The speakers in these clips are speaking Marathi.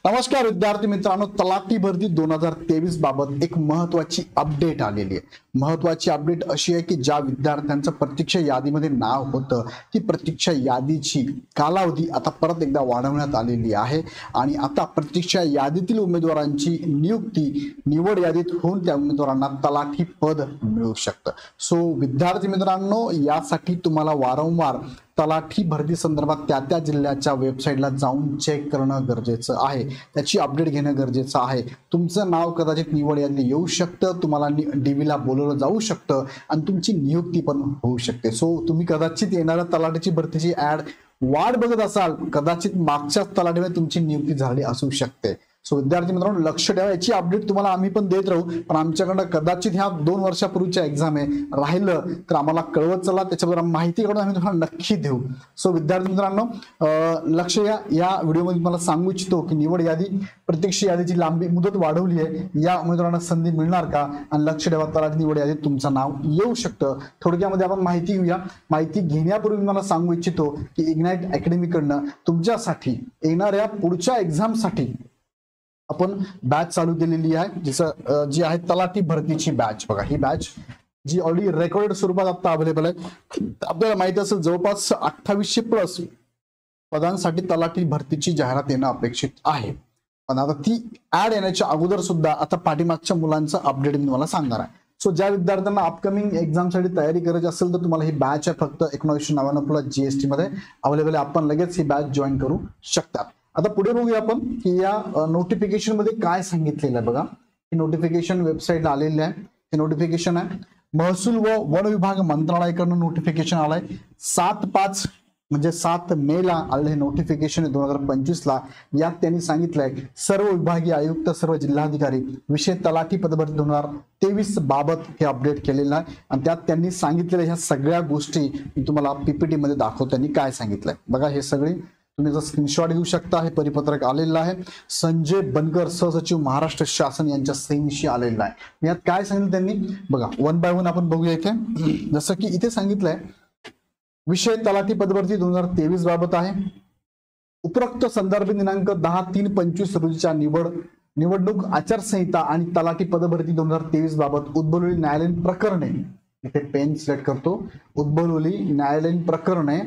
नमस्कार विद्यार्थी मित्रांनो, तलाठी भरती 2023 बाबत एक महत्वाची अपडेट आलेली आहे। महत्वाची अपडेट अशी आहे की ज्या विद्यार्थ्यांचं प्रतीक्षा यादीमध्ये नाव होतं ती प्रतीक्षा यादीची कालावधी आता परत एकदा वाढवण्यात आलेली आहे आणि आता प्रतीक्षा यादीतील उमेदवारांची निवड यादीत होऊन त्या उमेदवारांना तलाठी पद मिळू शकतं। सो विद्यार्थी मित्रांनो, यासाठी तुम्हाला वारंवार तलाठी भरती संदर्भात त्या जिल्ह्याच्या वेबसाईटला जाऊन चेक करणं गरजेचं आहे, त्याची अपडेट घेणं गरजेचं आहे। तुमचं नाव कदाचित निवड यादीत येऊ शकतं, तुम्हाला डीवीला बोलवलं जाऊ शकतं आणि तुमची नियुक्ती पण होऊ शकते। सो तुम्ही कदाचित येणाऱ्या तलाठीची भरतीची ऍड वाट बघत असाल, कदाचित मागच्याच तलाठीमध्ये तुमची नियुक्ती झाली असू शकते। सो विद्यार्थी मित्रांनो, लक्ष ठेवा, याची अपडेट तुम्हाला आम्ही पण देत राहू, पण आमच्याकडे कदाचित ह्या 2 वर्षापूर्वीच्या एक्झाम आहे, राहिलं तर आम्हाला कळवत चला, त्याच्याबद्दल माहिती काढून आम्ही तुम्हाला नक्की देऊ। सो विद्यार्थी मित्रांनो, लक्ष या व्हिडिओमध्ये मला सांगू इच्छितो की निवड यादी प्रतीक्षा यादीची लांबी मुदत वाढवली आहे, या उमेदवारांना संधी मिळणार का? आणि लक्ष ठेवा, तलाठी निवड यादीत तुमचं नाव येऊ शकतं। थोडक्यामध्ये आपण माहिती घेऊया। माहिती घेण्यापूर्वी मला सांगू इच्छितो की इग्नाइट अकॅडमीकडनं तुमच्यासाठी येणाऱ्या पुढच्या एक्झामसाठी आपण बॅच चालू केलेली आहे, जी आहे तलाठी भरतीची बॅच। बघा, ही बॅच जी ऑलरेडी रेकॉर्डेड स्वरूपात आता अवेलेबल आहे। आपल्याला माहिती असेल जवळपास 2800 प्लस पदांसाठी तलाठी भरतीची जाहिरात येणं अपेक्षित आहे, पण आता ती ऍड येण्याच्या अगोदर सुद्धा आता पाठीमागच्या मुलांचं अपडेट मी तुम्हाला सांगणार आहे। सो ज्या विद्यार्थ्यांना अपकमिंग एक्झामसाठी तयारी करायची असेल तर तुम्हाला ही बॅच आहे फक्त 1999 प्लस जीएसटी मध्ये अवेलेबल आहे, आपण लगेच ही बॅच जॉईन करू शकता। आता पुढे बघूया आपण की या नोटिफिकेशन मध्ये काय सांगितलेलं आहे। बघा, हे नोटिफिकेशन वेबसाईटला आलेले आहे। हे नोटिफिकेशन आहे महसूल व वन विभाग मंत्रालयाकडून नोटिफिकेशन आलंय 7/5 म्हणजे 7 मे ला आलेलं हे नोटिफिकेशन 2025 ला। यात त्यांनी सांगितलंय सर्व विभागीय आयुक्त, सर्व जिल्हाधिकारी विषय तलाठी पदभरती 2023 बाबत हे अपडेट केलेलं आहे आणि त्यात त्यांनी सांगितलेल्या ह्या सगळ्या गोष्टी मी तुम्हाला पीपीटी मध्ये दाखवतो। त्यांनी काय सांगितलंय बघा, हे सगळे तुम्ही जर स्क्रीनशॉट घेऊ शकता। हे परिपत्रक आलेलं आहे संजय बनकर, सहसचिव महाराष्ट्र शासन यांच्या सहीनिशी आलेलं आहे। यात काय सांगितलं त्यांनी बघा, वन बाय वन आपण बघूया। इथे जसं की इथे सांगितलंय विषय तलाठी पदभरती 2023 बाबत आहे। उपरोक्त संदर्भ दिनांक 10/3/25 रोजीच्या निवडणूक आचारसंहिता आणि तलाठी पदभरती 2023 बाबत उद्भवलेली न्यायालयीन प्रकरणे, इथे पेन सिलेक्ट करतो, उद्भवलेली न्यायालयीन प्रकरणे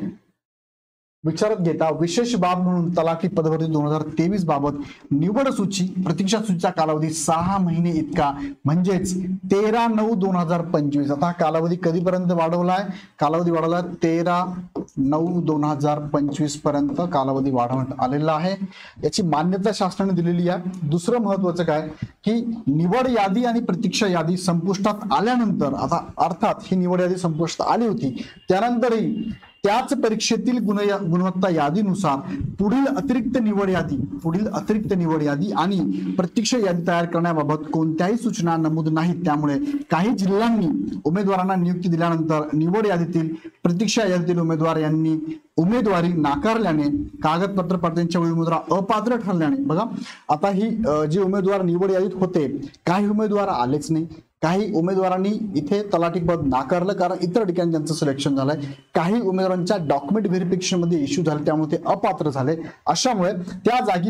विचारात घेता विशेष बाब म्हणून तलाठी पदभरती 2023 बाबत निवड सूची प्रतीक्षा सूचीचा कालावधी 6 महिने इतका म्हणजेच 13/9/2025। आता कालावधी कधीपर्यंत वाढवलाय? कालावधी वाढवला 13/9/2025 पर्यंत कालावधी वाढवण्यात आलेला आहे। याची मान्यता शासनाने दिलेली आहे। दुसरं महत्वाचं काय की निवड यादी आणि प्रतीक्षा यादी संपुष्टात आल्यानंतर, आता अर्थात ही निवड यादी संपुष्टात आली होती, त्यानंतरही त्याच परीक्षेतील गुणवत्ता यादीनुसार पुढील अतिरिक्त निवड यादी आणि प्रतीक्षा यादी तयार करण्याबाबत कोणत्याही सूचना नमूद नाहीत। त्यामुळे काही जिल्ह्यांनी उमेदवारांना नियुक्ती दिल्यानंतर निवड यादीतील प्रतीक्षा यादीतील उमेदवार यांनी उमेदवारी नाकारल्याने कागदपत्र पडताळणीच्या वेळी उमेदवार अपात्र ठरल्याने, बघा आता ही जे उमेदवार निवड यादीत होते, काही उमेदवार आलेच नाही, काही उमेदवारांनी इथे तलाठी पद नाकारलं कारण इतर ठिकाणी त्यांचं सिलेक्शन झालंय, काही उमेदवारांच्या डॉक्युमेंट व्हेरिफिकेशन मध्ये इश्यू झाले त्यामुळे ते अपात्र झाले। अशामुळे त्या जागी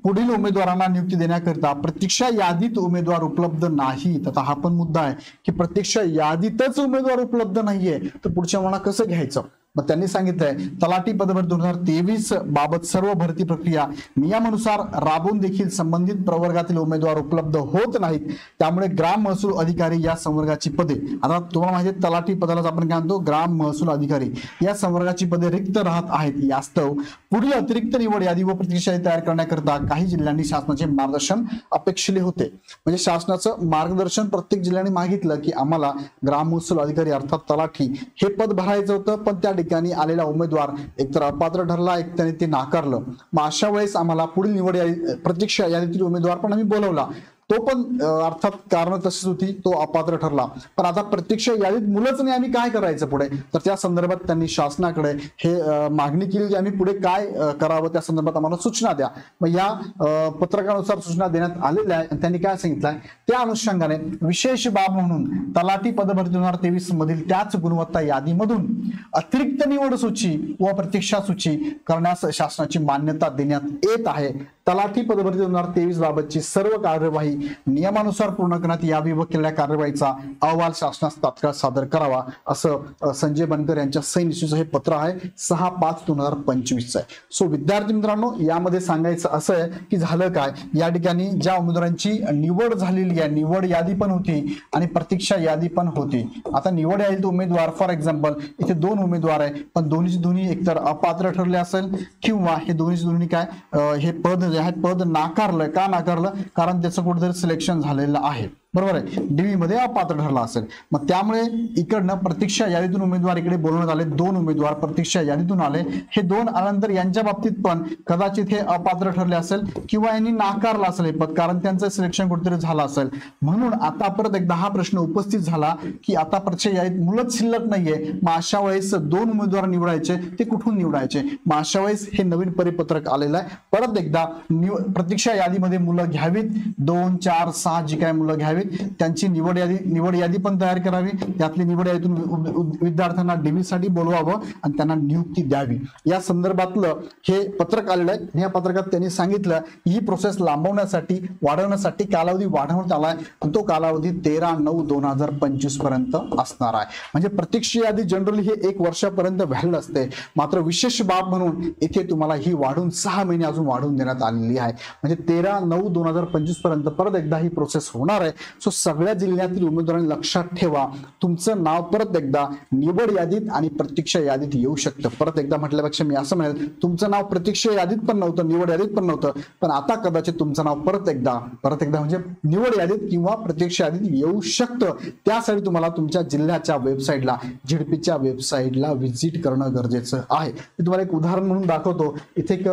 पुढील उमेदवारांना नियुक्ती देण्याकरिता प्रतीक्षा यादीत उमेदवार उपलब्ध नाहीत। आता हा पण मुद्दा आहे की प्रतीक्षा यादीतच उमेदवार उपलब्ध नाहीये तर पुढच्या मला कसं घ्यायचं? मग त्यांनी सांगितलंय तलाठी पदभरती 2023 बाबत सर्व भरती प्रक्रिया नियमानुसार राबवून देखील संबंधित प्रवर्गातील उमेदवार उपलब्ध होत नाहीत। त्यामुळे ग्राम महसूल अधिकारी या संवर्गाची पदे, आता तुम्हाला माहिती आहे तलाठी पदालाच आपण काय म्हणतो ग्राम महसूल अधिकारी, या संवर्गाची पदे रिक्त राहत आहेत। यास्तव पुढील अतिरिक्त निवड यादी व प्रतीक्षा यादी तयार करण्याकरिता काही जिल्ह्यांनी शासनाचे मार्गदर्शन अपेक्षिले होते। म्हणजे शासनाचं मार्गदर्शन प्रत्येक जिल्ह्याने मागितलं की आम्हाला ग्राम महसूल अधिकारी अर्थात तलाठी हे पद भरायचं होतं, पण त्या ठिकाणी आलेला उमेदवार एकतर अपात्र ठरला, एक त्याने ते नाकारलं। मग अशा वेळेस आम्हाला पुढील निवड प्रतीक्षा यादीतील उमेदवार पण आम्ही बोलवला, तो पण अर्थात कारण तशीच होती, तो अपात्र ठरला. पण आता प्रत्यक्ष यादीत मुलंच नाही, आम्ही काय करायचं पुढे? तर त्या संदर्भात त्यांनी शासनाकडे हे मागणी केली की आम्ही पुढे काय करावं, त्या संदर्भात आम्हाला सूचना द्या. मग या पत्रकानुसार सूचना देण्यात आलेल्या आहे. त्यांनी काय सांगितलंय, त्या अनुषंगाने विशेष बाब म्हणून तलाठी पदभरती 2023 मधील त्याच गुणवत्ता यादीमधून अतिरिक्त निवड सूची व प्रतीक्षा सूची करण्यास शासनाची मान्यता देण्यात येत आहे. तलाठी पदभरती 2023 बाबतची सर्व कार्यवाही नियमानुसार पूर्ण करण्यात यावी व केलेल्या कार्यवाहीचा अहवाल शासनास तात्काळ सादर करावा, असं संजय बनकर यांच्या सही निश्चित हे पत्र आहे, 6/5/2025 आहे. सो विद्यार्थी मित्रांनो, यामध्ये सांगायचं असं आहे की झालं काय, या ठिकाणी ज्या उमेदवारांची निवड झालेली आहे, निवड यादी पण होती आणि प्रतीक्षा यादी पण होती. आता निवड यादीत उमेदवार फॉर एक्झाम्पल इथे 2 उमेदवार आहे, पण दोन्ही एकतर अपात्र ठरले असेल किंवा हे दोन्ही काय हे पद नाकारलंय. का नाकारलं? कारण त्याचं कुठेतरी सिलेक्शन झालेलं आहे, बरोबर आहे, डीव्ही मध्ये अपात्र ठरला असेल. मग त्यामुळे इकडनं प्रतीक्षा यादीतून उमेदवार इकडे बोलवण्यात आले, 2 उमेदवार प्रतीक्षा यादीतून आले. हे 2 आल्यानंतर यांच्या बाबतीत पण कदाचित हे अपात्र ठरले असेल किंवा यांनी नाकारलं असेल हे पद, कारण त्यांचं सिलेक्शन कुठेतरी झालं असेल. म्हणून आता परत एकदा हा प्रश्न उपस्थित झाला की आता परीक्षा यादीत मुलंच शिल्लक नाहीये, मग अशा वेळेस 2 उमेदवार निवडायचे, ते कुठून निवडायचे? मग अशा वेळेस हे नवीन परिपत्रक आलेलं आहे. परत एकदा प्रतीक्षा यादीमध्ये मुलं घ्यावीत, 2, 4, 6 जी काय मुलं घ्यावीत, त्यांची निवड यादी पण तयार करावी. त्यातली निवड यादीतून विद्यार्थ्यांना डीव्ही साठी बोलवावं आणि त्यांना नियुक्ती द्यावी. या संदर्भातलं हे पत्रक आलेलं आहे. या पत्रकात त्यांनी सांगितलं ही प्रोसेस लांबवण्यासाठी, वाढवण्यासाठी कालावधी वाढवण्यात आलाय. तो कालावधी 13/9/2025 पर्यंत असणार आहे. म्हणजे प्रत्यक्ष यादी जनरली हे 1 वर्षापर्यंत व्हॅलिड असते. मात्र विशेष बाब म्हणून इथे तुम्हाला ही वाढून 6 महिने अजून वाढवून देण्यात आलेली आहे. म्हणजे 13/9/2025 पर्यंत परत एकदा ही प्रोसेस होणार आहे. सो सगळ्या जिल्ह्यातील उमेदवारांनी लक्षात ठेवा, तुमचं नाव परत एकदा निवड यादीत आणि प्रतीक्षा यादीत येऊ शकतं. परत एकदा म्हटल्यापेक्षा मी असं म्हणेल, तुमचं नाव प्रतीक्षा यादीत पण नव्हतं, निवड यादीत पण नव्हतं, पण आता कदाचित तुमचं नाव परत एकदा म्हणजे निवड यादीत किंवा प्रतीक्षा यादीत येऊ शकतं. त्यासाठी तुम्हाला तुमच्या जिल्ह्याच्या वेबसाईटला, झेडपीच्या वेबसाईटला व्हिजिट करणं गरजेचं आहे. मी तुम्हाला एक उदाहरण म्हणून दाखवतो. इथे एक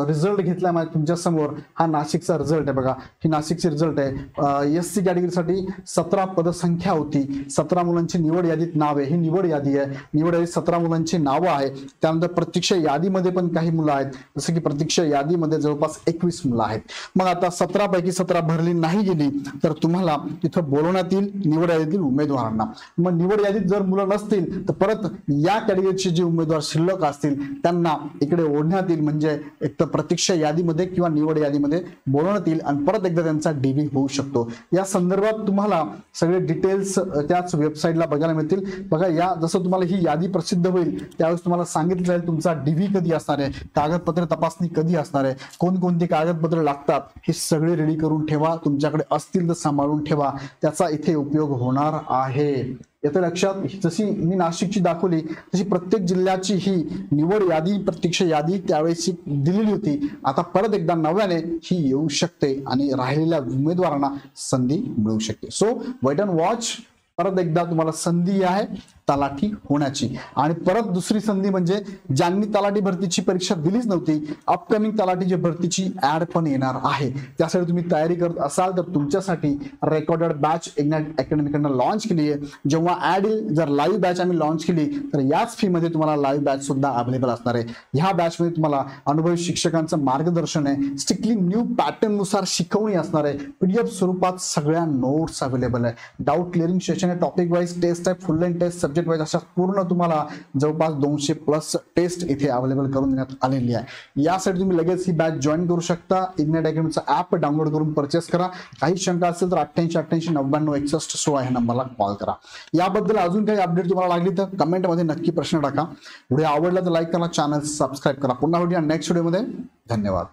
रिझल्ट घेतला माझ्या तुमच्या समोर. हा नाशिकचा रिझल्ट आहे बघा, ही नाशिकची रिझल्ट आहे. एससी कॅटेगरीसाठी 17 पदसंख्या होती, 17 मुलांची निवड यादीत नाव आहे. ही निवड यादी आहे, निवड यादीत 17 मुलांची नावं आहे. त्यानंतर प्रतीक्षा यादीमध्ये पण काही मुलं आहेत, जसं की प्रतीक्षा यादीमध्ये जवळपास 21 मुलं आहेत. मग आता 17 पैकी 17 भरली नाही गेली तर तुम्हाला तिथं बोलवण्यात येईल निवड यादीतील उमेदवारांना. मग निवड यादीत जर मुलं नसतील तर परत या कॅटेगरीचे जे उमेदवार शिल्लक असतील त्यांना इकडे ओढण्यात येईल. म्हणजे एक तर प्रतीक्षा यादीमध्ये किंवा निवड यादीमध्ये बोलवण्यात येईल आणि परत एकदा त्यांचा डीव्ही होऊ शकतो. या संदर्भात तुम्हाला सगळे डिटेल्स त्याच वेबसाईटला बघायला मिळतील. बघा, या जसं तुम्हाला ही यादी प्रसिद्ध होईल त्यावेळेस तुम्हाला सांगितलं जाईल तुमचा डीव्ही कधी असणार आहे, कागदपत्र तपासणी कधी असणार आहे, कोणकोणती कागदपत्र लागतात, हे सगळे रेडी करून ठेवा. तुमच्याकडे असतील तर सांभाळून ठेवा, त्याचा इथे उपयोग होणार आहे. येतं लक्षात. जशी मी नाशिकची दाखवली तशी प्रत्येक जिल्ह्याची ही निवड यादी, प्रतीक्षा यादी त्यावेळेस दिलेली होती. आता परत एकदा नव्याने ही येऊ शकते आणि राहिलेल्या उमेदवारांना संधी मिळू शकते. So wait and watch. परत एकदा तुम्हाला संधी आहे तलाठी होण्याची. आणि परत दुसरी संधी म्हणजे ज्यांनी तलाठी भरतीची परीक्षा दिलीच नव्हती, अपकमिंग तलाठीची भरतीची ऍड पण येणार आहे. त्यासाठी तुम्ही तयारी करत असाल तर तुमच्यासाठी रेकॉर्डेड बॅच इग्नाइट अकॅडमीकडनं लॉन्च केली आहे. जेव्हा ऍड येईल, जर लाईव्ह बॅच आम्ही लॉन्च केली तर याच फी मध्ये तुम्हाला लाईव्ह बॅच सुद्धा अवेलेबल असणार आहे. ह्या बॅच मध्ये तुम्हाला अनुभवी शिक्षकांचं मार्गदर्शन आहे, स्ट्रिक्टली न्यू पॅटर्न नुसार शिकवणी असणार आहे, पीडीएफ स्वरूपात सगळ्या नोट्स अवेलेबल आहे, डाऊट क्लिअरिंग सेशन आहे, टॉपिक वाईज टेस्ट आहे, full length test, subject wise, अशा पूर्ण तुम्हाला जवळपास 200+ टेस्ट इथे अवेलेबल करून देण्यात आलेली आहे. यासाठी तुम्ही लगेच ही बॅच जॉईन करू शकता. इग्नाइट अकॅडमीचा ऍप डाउनलोड करून परचेस करा. काही शंका असेल तर 8888996116 ह्या नंबरला कॉल करा. याबद्दल अजून काही अपडेट तुम्हाला लागली तर कमेंटमध्ये नक्की प्रश्न टाका. व्हिडिओ आवडला तर लाईक करा, चॅनल सबस्क्राईब करा. पुन्हा भेटूया नेक्स्ट व्हिडिओमध्ये. धन्यवाद.